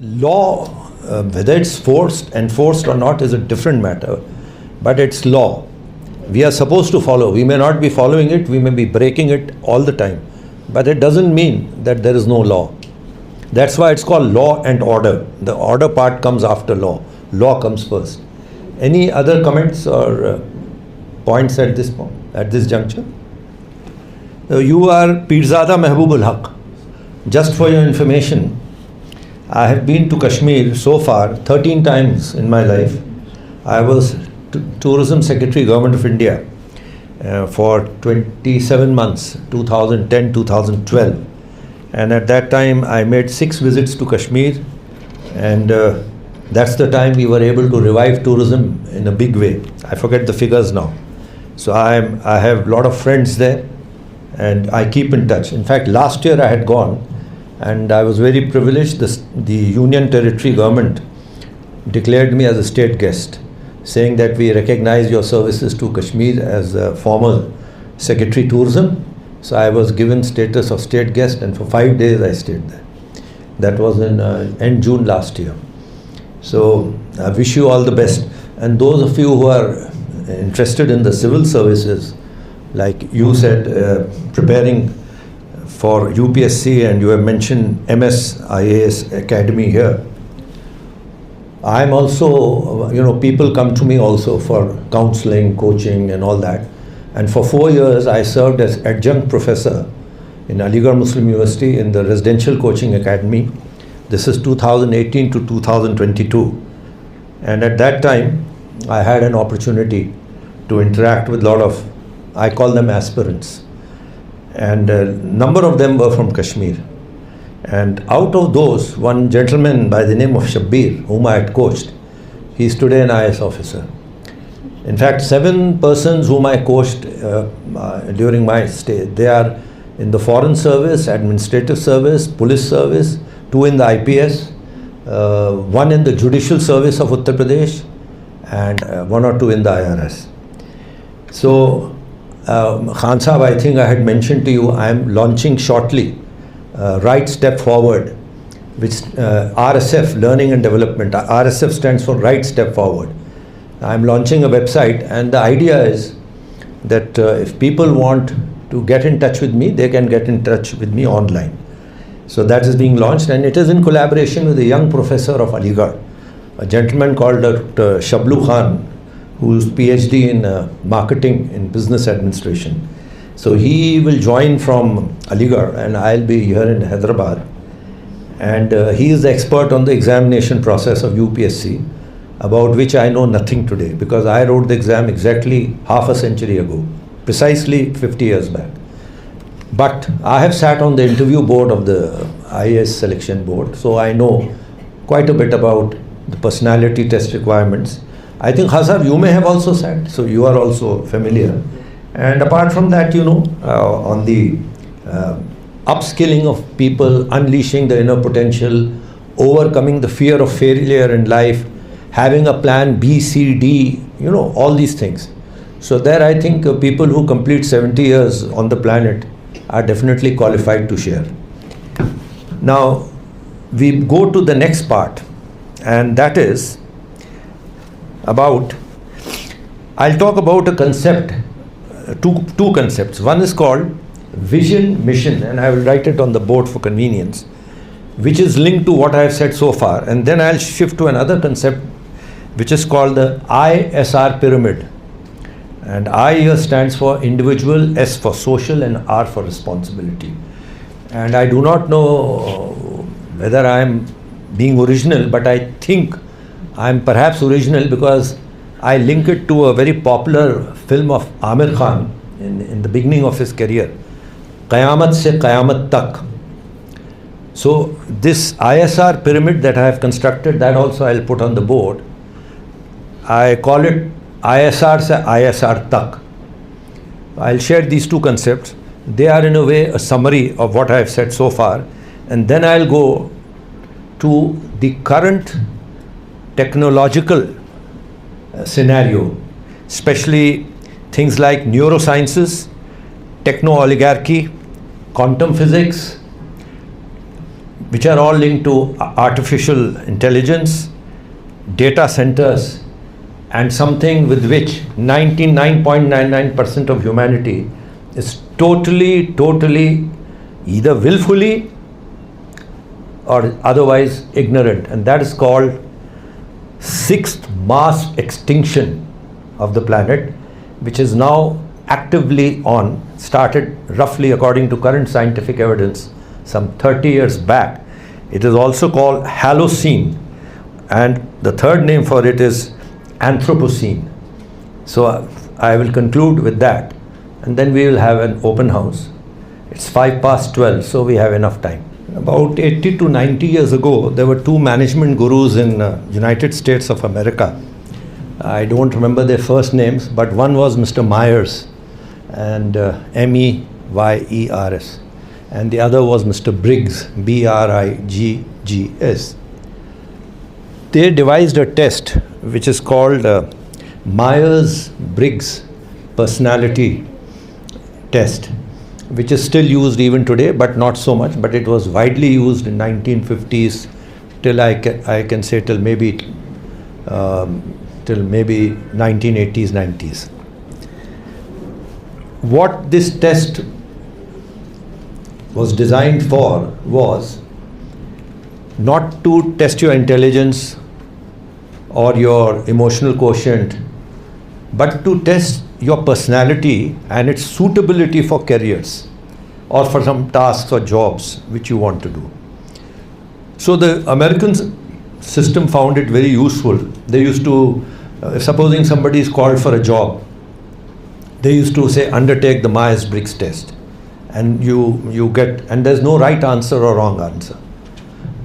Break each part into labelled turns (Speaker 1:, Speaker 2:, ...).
Speaker 1: Law, whether it's enforced or not is a different matter, but it's law. We are supposed to follow. We may not be following it, we may be breaking it all the time, but it doesn't mean that there is no law. That's why it's called law and order. The order part comes after law. Law comes first. Any other comments or points at this juncture? You are Pirzada Mehboob ul Haq. Just for your information, I have been to Kashmir so far 13 times in my life. I was Tourism Secretary, Government of India for 27 months, 2010-2012. And at that time, I made 6 visits to Kashmir. And that's the time we were able to revive tourism in a big way. I forget the figures now. So I have a lot of friends there, and I keep in touch. In fact, last year I had gone, and I was very privileged. The Union Territory government declared me as a state guest, saying that we recognize your services to Kashmir as a former Secretary Tourism. So I was given status of state guest, and for 5 days I stayed there. That was in end June last year. So I wish you all the best. And those of you who are interested in the civil services, like you said, preparing for UPSC, and you have mentioned MS IAS Academy here. I'm also, people come to me also for counseling, coaching and all that. And for 4 years, I served as adjunct professor in Aligarh Muslim University in the Residential Coaching Academy. This is 2018 to 2022. And at that time, I had an opportunity to interact with a lot of, I call them aspirants. And a number of them were from Kashmir. And out of those, one gentleman by the name of Shabbir, whom I had coached, he's today an IS officer. In fact, 7 persons whom I coached during my stay, they are in the Foreign Service, Administrative Service, Police Service, 2 in the IPS, 1 in the Judicial Service of Uttar Pradesh, and 1 or 2 in the IRS. So, Khan Sahab, I think I had mentioned to you, I am launching shortly Right Step Forward, which RSF, Learning and Development. RSF stands for Right Step Forward. I am launching a website, and the idea is that if people want to get in touch with me, they can get in touch with me online. So that is being launched, and it is in collaboration with a young professor of Aligarh, a gentleman called Dr. Shablu Khan, who's PhD in marketing in business administration. So he will join from Aligarh, and I'll be here in Hyderabad. And he is the expert on the examination process of UPSC, about which I know nothing today, because I wrote the exam exactly half a century ago, precisely 50 years back. But I have sat on the interview board of the IAS selection board, so I know quite a bit about the personality test requirements. I think, Hazar, you may have also sat, so you are also familiar. And apart from that, on the upskilling of people, unleashing the inner potential, overcoming the fear of failure in life, having a plan B, C, D, all these things. So there I think people who complete 70 years on the planet are definitely qualified to share. Now, we go to the next part, and that is about, I'll talk about a concept, two concepts. One is called vision, mission, and I will write it on the board for convenience, which is linked to what I have said so far. And then I'll shift to another concept, which is called the ISR pyramid. And I here stands for individual, S for social, and R for responsibility. And I do not know whether I am being original, but I think I am perhaps original because I link it to a very popular film of Amir Khan in the beginning of his career, Qayamat se Qayamat Tak. So this ISR pyramid that I have constructed, that also I'll put on the board. I call it ISR se ISR Tak. I'll share these two concepts. They are in a way a summary of what I have said so far, and then I'll go to the current technological scenario, especially things like neurosciences, techno-oligarchy, quantum physics, which are all linked to artificial intelligence, data centers, and something with which 99.99% of humanity is totally either willfully or otherwise ignorant, and that is called sixth mass extinction of the planet, which is now actively on, started roughly according to current scientific evidence some 30 years back. It is also called Holocene, and the third name for it is Anthropocene. So I will conclude with that, and then we will have an open house. It's 12:05, so we have enough time. About 80 to 90 years ago, there were two management gurus in United States of America. I don't remember their first names, but one was Mr. Myers, and Meyers, and the other was Mr. Briggs, Briggs. They devised a test which is called Myers-Briggs personality test, which is still used even today, but not so much. But it was widely used in 1950s till I can say till maybe 1980s, 90s. What this test was designed for was not to test your intelligence or your emotional quotient, but to test your personality and its suitability for careers or for some tasks or jobs which you want to do. So the American system found it very useful. They used to, supposing somebody is called for a job, they used to say, undertake the Myers-Briggs test, and you get, and there's no right answer or wrong answer,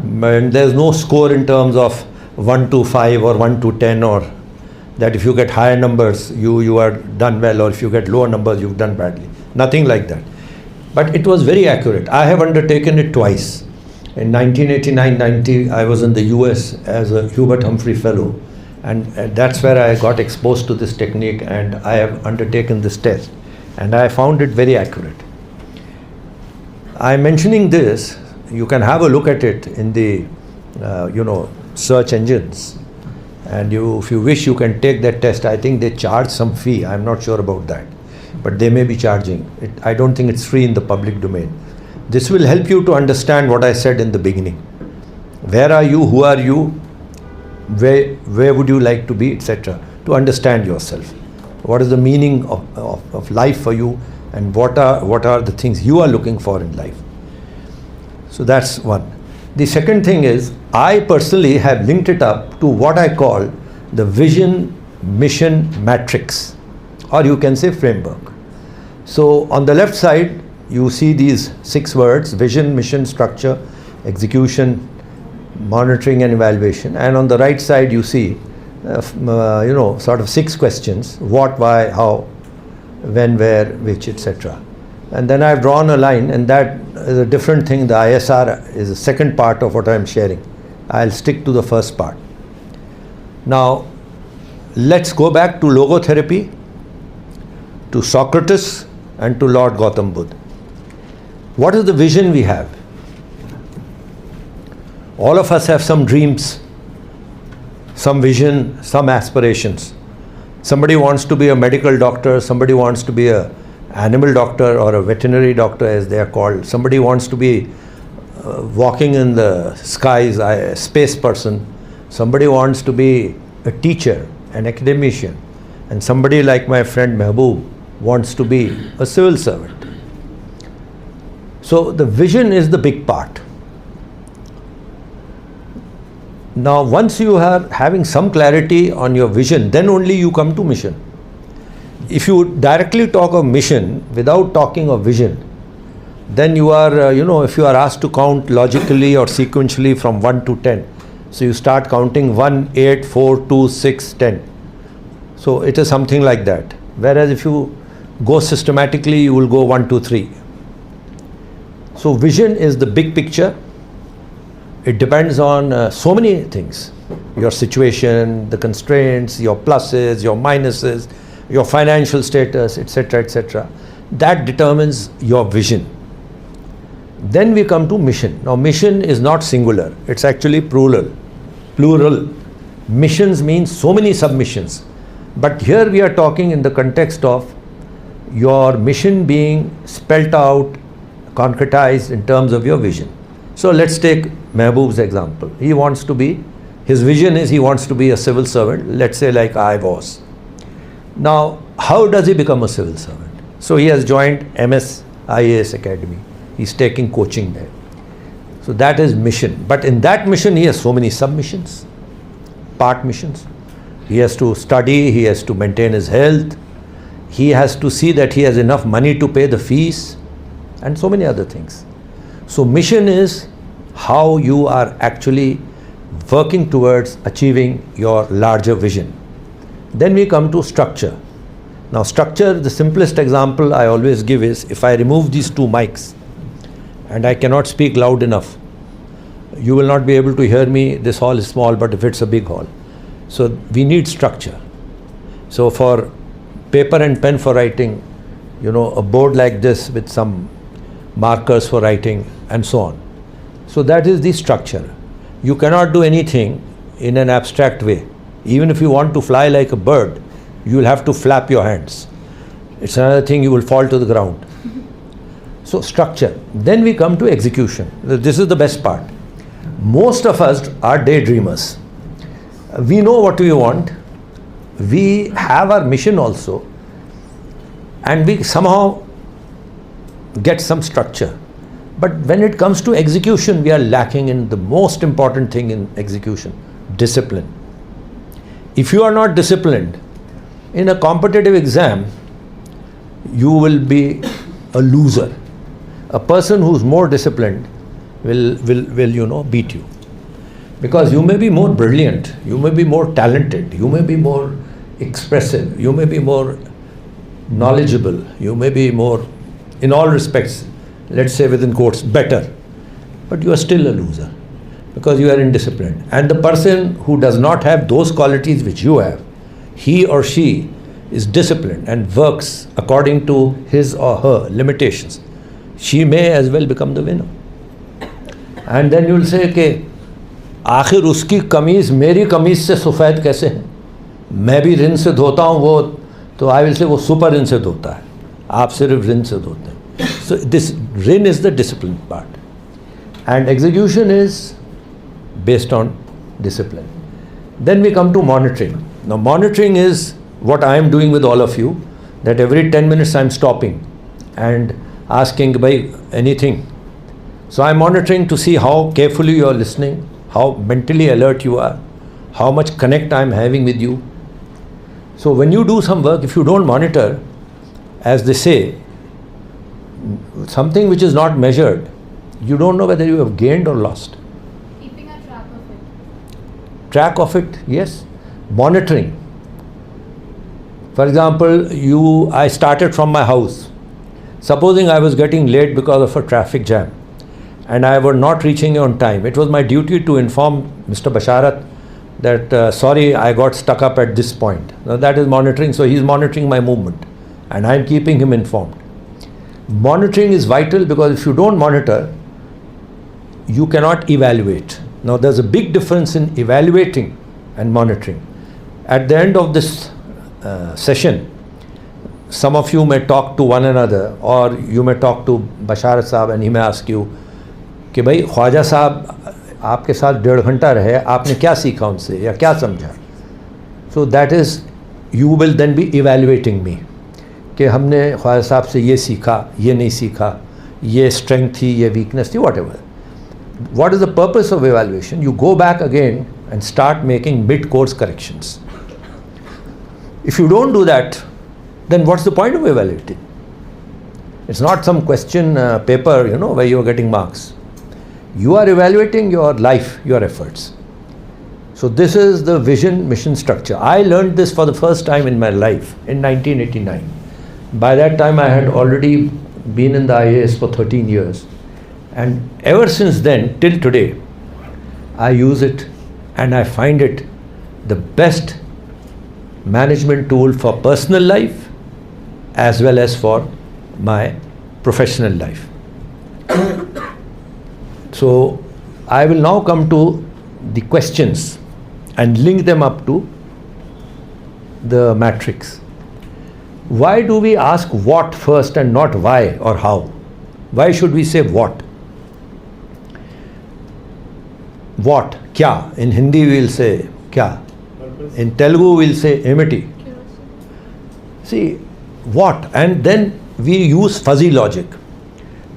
Speaker 1: and there's no score in terms of 1 to 5 or 1 to 10, or that if you get higher numbers you are done well, or if you get lower numbers you've done badly. Nothing like that. But it was very accurate. I have undertaken it twice. In 1989-90 I was in the US as a Hubert Humphrey Fellow, and that's where I got exposed to this technique, and I have undertaken this test, and I found it very accurate. I'm mentioning this, you can have a look at it in the search engines, and if you wish you can take that test. I think they charge some fee, I'm not sure about that, but they may be charging it. I don't think it's free in the public domain. This will help you to understand what I said in the beginning. Where are you, who are you, where would you like to be, etc. To understand yourself. What is the meaning of life for you, and what are the things you are looking for in life. So that's one. The second thing is, I personally have linked it up to what I call the vision mission matrix, or you can say framework. So on the left side you see these 6 words: vision, mission, structure, execution, monitoring and evaluation. And on the right side you see sort of 6 questions: what, why, how, when, where, which, etc. And then I've drawn a line, and that is a different thing. The ISR is the second part of what I'm sharing. I'll stick to the first part. Now let's go back to logotherapy, to Socrates, and to Lord Gautam Buddha. What is the vision we have? All of us have some dreams, some vision, some aspirations. Somebody wants to be a medical doctor, somebody wants to be an animal doctor or a veterinary doctor as they are called. Somebody wants to be walking in the skies, a space person. Somebody wants to be a teacher, an academician. And somebody like my friend Mehboob wants to be a civil servant. So the vision is the big part. Now once you are having some clarity on your vision, then only you come to mission. If you directly talk of mission without talking of vision, then you are, if you are asked to count logically or sequentially from 1 to 10, so you start counting 1, 8, 4, 2, 6, 10. So it is something like that. Whereas if you go systematically, you will go 1, 2, 3. So vision is the big picture. It depends on so many things: your situation, the constraints, your pluses, your minuses, your financial status, etc., etc. That determines your vision. Then we come to mission. Now mission is not singular, it's actually plural. Missions means so many submissions. But here we are talking in the context of your mission being spelt out, concretized in terms of your vision. So let's take Mehboob's example. His vision is he wants to be a civil servant, let's say like I was. Now, how does he become a civil servant? So he has joined MS IAS Academy. He's taking coaching there. So that is mission. But in that mission, he has so many submissions, part missions. He has to study, he has to maintain his health, he has to see that he has enough money to pay the fees, and so many other things. So mission is how you are actually working towards achieving your larger vision. Then we come to structure. Now structure, the simplest example I always give is, if I remove these two mics and I cannot speak loud enough, you will not be able to hear me. This hall is small, but if it's a big hall. So we need structure. So for paper and pen for writing, a board like this with some markers for writing and so on. So that is the structure. You cannot do anything in an abstract way. Even if you want to fly like a bird, you will have to flap your hands. It's another thing, you will fall to the ground. So structure. Then we come to execution. This is the best part. Most of us are daydreamers. We know what we want. We have our mission also. And we somehow get some structure. But when it comes to execution, we are lacking in the most important thing in execution, discipline. If you are not disciplined, in a competitive exam, you will be a loser. A person who's more disciplined will beat you. Because you may be more brilliant, you may be more talented, you may be more expressive, you may be more knowledgeable, you may be more, in all respects, let's say within quotes, better. But you are still a loser because you are indisciplined. And the person who does not have those qualities which you have, he or she is disciplined and works according to his or her limitations. She may as well become the winner. And then you will say, okay, आखिर उसकी कमीज़ मेरी कमीज़ से सफ़ेद कैसे है? मैं भी रिन से धोता हूँ वो, तो आई विल से वो सुपर रिन से धोता है, आप सिर्फ रिन से धोते हैं. So this RIN is the discipline part, and execution is based on discipline. Then we come to monitoring. Now monitoring is what I am doing with all of you, that every 10 minutes I am stopping and asking by anything. So I am monitoring to see how carefully you are listening, how mentally alert you are, how much connect I am having with you. So when you do some work, if you don't monitor, as they say, something which is not measured, you don't know whether you have gained or lost.
Speaker 2: Keeping a track of it.
Speaker 1: Track of it, yes. Monitoring. For example, I started from my house. Supposing I was getting late because of a traffic jam and I was not reaching on time, it was my duty to inform Mr. Basharat that sorry, I got stuck up at this point. Now that is monitoring. So he is monitoring my movement and I am keeping him informed. Monitoring is vital because if you don't monitor, you cannot evaluate. Now there's a big difference in evaluating and monitoring. At the end of this session, some of you may talk to one another, or you may talk to Basharat Sahab and he may ask you कि भाई ख्वाजा साहब आपके साथ 1.5 घंटा रहे, आपने क्या सीखा उनसे या क्या समझा. So that is, you will then be evaluating me कि हमने ख्वाजा साहब से ये सीखा, ये नहीं सीखा, ये strength थी, ये weakness थी, whatever. What is the purpose of evaluation? You go back again and start making mid-course corrections. If you don't do that, then what's the point of evaluating? It's not some question paper, where you are getting marks. You are evaluating your life, your efforts. So this is the vision mission structure. I learned this for the first time in my life in 1989. By that time I had already been in the IAS for 13 years. And ever since then till today, I use it and I find it the best management tool for personal life as well as for my professional life. So I will now come to the questions and link them up to the matrix. Why do we ask what first and not why or how? Why should we say what? What? Kya? In Hindi we will say kya. In Telugu we will say emiti. See, what? And then we use fuzzy logic.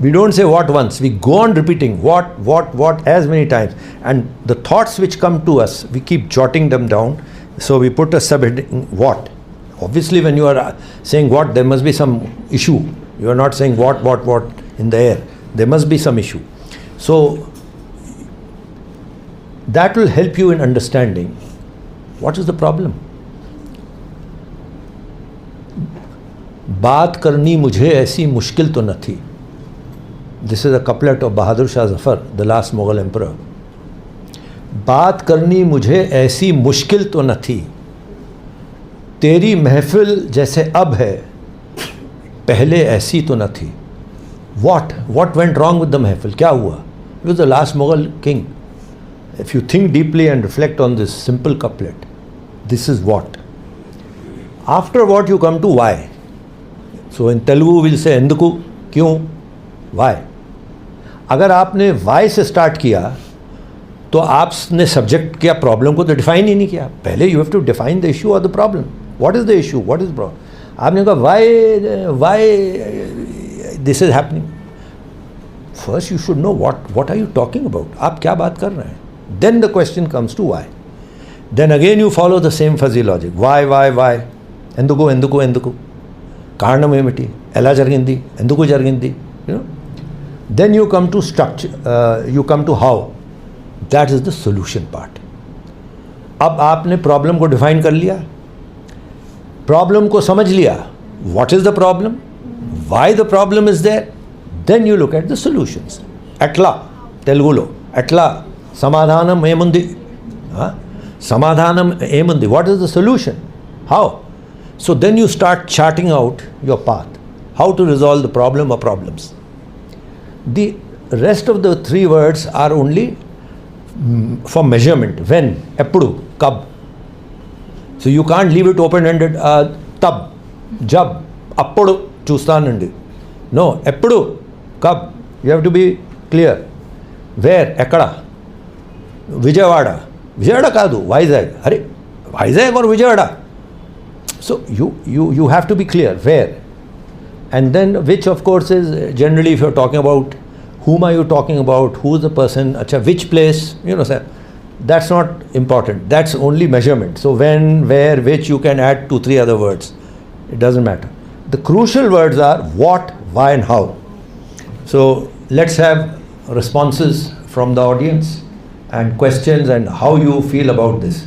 Speaker 1: We don't say what once. We go on repeating what as many times. And the thoughts which come to us, we keep jotting them down. So we put a subheading what. Obviously, when you are saying what, there must be some issue. You are not saying what in the air. There must be some issue. So that will help you in understanding what is the problem. बात करनी मुझे ऐसी मुश्किल तो न थी. This is a couplet of Bahadur Shah Zafar, the last Mughal emperor. बात करनी मुझे ऐसी मुश्किल तो न थी, तेरी महफिल जैसे अब है, पहले ऐसी तो न थी. What went wrong with the महफिल? क्या हुआ? It was the last Mughal king. If you think deeply and reflect on this simple couplet, this is what. After what you come to why. So in Telugu we'll say enduku, क्यों, why. अगर आपने why से start किया तो आपने subject किया problem को तो डिफाइन ही नहीं किया. पहले you have to define the issue और the problem. What is the issue, what is problem. आपने कहा why this is happening. First you should know what are you talking about. आप क्या बात कर रहे हैं. Then the question comes to why. Then again you follow the same fuzzy logic. Why ఎందుకు కారణం ఏమిటి, ఎలా జరిగింది, ఎందుకు జరిగింది. Then you come to structure, you come to how. That is the solution part. अब आपने प्रॉब्लम को डिफाइन कर लिया, प्रॉब्लम को समझ लिया, what is the problem, why the problem is there, then you look at the solutions. Atla, Telugulo, atla, samadhanam emundi. Samadhanam emundi. What is the solution? How? So then you start charting out your path, how to resolve the problem or problems. The rest of the three words are only for measurement. When, eppudu, kab. So you can't leave it open-ended. Tab, jab, appudu, chustanandi. No, eppudu, kab. You have to be clear. Where, ekkada. Vijayawada. Vijayawada kaadu, Vizag. Hare, Vizag or Vijayawada. So you have to be clear where. And then which of course is generally if you're talking about whom are you talking about, who is the person, which place, sir, that's not important. That's only measurement. So when, where, which, you can add 2-3 other words. It doesn't matter. The crucial words are what, why and how. So let's have responses from the audience and questions and how you feel about this.